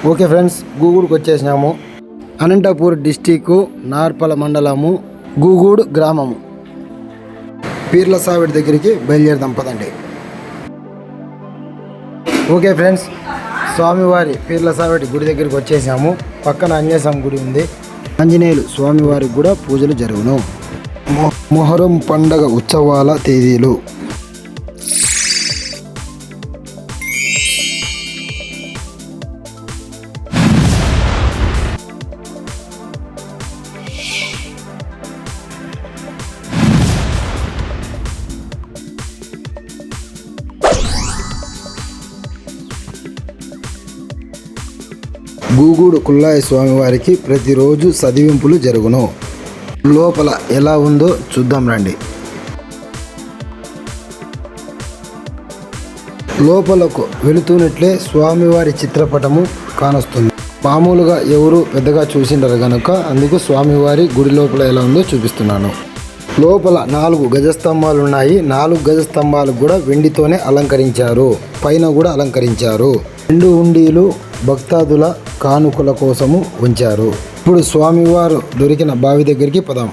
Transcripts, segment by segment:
Okay friends, గూగూడుకు వచ్చేసినాము. Anantapur district Narpala మండలము గూగూడు గ్రామము. పీర్ల సావిడి దగ్గరికి బయలుదేరదాం పదండి. ఓకే ఫ్రెండ్స్, స్వామివారి పీర్ల సావిడి గుడి దగ్గరికి వచ్చేసాము. పక్కన ఆంజనేయస్వామి గుడి ఉంది. ఆంజనేయులు స్వామివారికి కూడా పూజలు జరుగును. మొహరం పండగ ఉత్సవాల తేదీలు. గూగూడు కుల్లాయి స్వామివారికి ప్రతిరోజు చదివింపులు జరుగును. లోపల ఎలా ఉందో చూద్దాం రండి. లోపలకు వెళుతున్నట్లే స్వామివారి చిత్రపటము కానొస్తుంది. మామూలుగా ఎవరు పెద్దగా చూసిండరు కనుక అందుకు స్వామివారి గుడి లోపల ఎలా ఉందో చూపిస్తున్నాను. లోపల 4 గజస్తంభాలు ఉన్నాయి. 4 గజస్తంభాలు కూడా వెండితోనే అలంకరించారు. పైన కూడా అలంకరించారు. 2 ఉండీలు భక్తాదుల కానుకల కోసము ఉంచారు. ఇప్పుడు స్వామివారు దొరికిన బావి దగ్గరికి పదాం.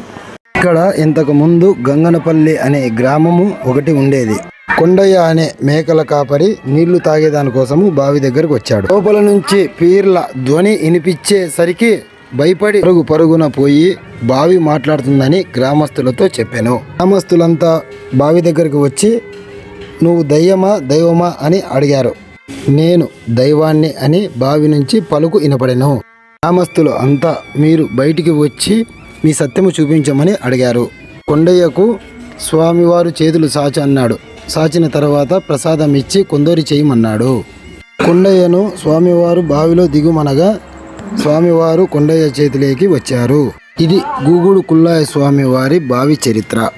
ఇక్కడ ఇంతకు ముందు గంగనపల్లి అనే గ్రామము ఒకటి ఉండేది. కొండయ్య అనే మేకల కాపరి నీళ్లు తాగేదాని కోసము బావి దగ్గరకు వచ్చాడు. లోపల నుంచి పీర్ల ధ్వని వినిపించేసరికి భయపడి పరుగున పోయి బావి మాట్లాడుతుందని గ్రామస్తులతో చెప్పాను. గ్రామస్తులంతా బావి దగ్గరకు వచ్చి నువ్వు దైవమా అని అడిగారు. నేను దైవాన్ని అని బావి నుంచి పలుకు వినపడెను. గ్రామస్తులు అంతా మీరు బయటికి వచ్చి మీ సత్యము చూపించమని అడిగారు. కొండయ్యకు స్వామివారు చేతులు సాచి అన్నాడు. సాచిన తర్వాత ప్రసాదం ఇచ్చి కొందరి చేయమన్నాడు. కొండయ్యను స్వామివారు బావిలో దిగుమనగా స్వామివారు కొండయ్య చేతిలోకి వచ్చారు. ఇది గూగూడు కుల్లాయి స్వామివారి బావి చరిత్ర.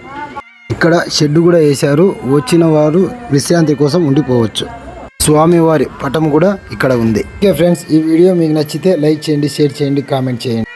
ఇక్కడ షెడ్ కూడా వేశారు. వచ్చిన వారు విశ్రాంతి కోసం ఉండిపోవచ్చు. స్వామివారి పటం కూడా ఇక్కడ ఉంది. ఓకే ఫ్రెండ్స్, ఈ వీడియో మీకు నచ్చితే లైక్ చేయండి, షేర్ చేయండి, కామెంట్ చేయండి.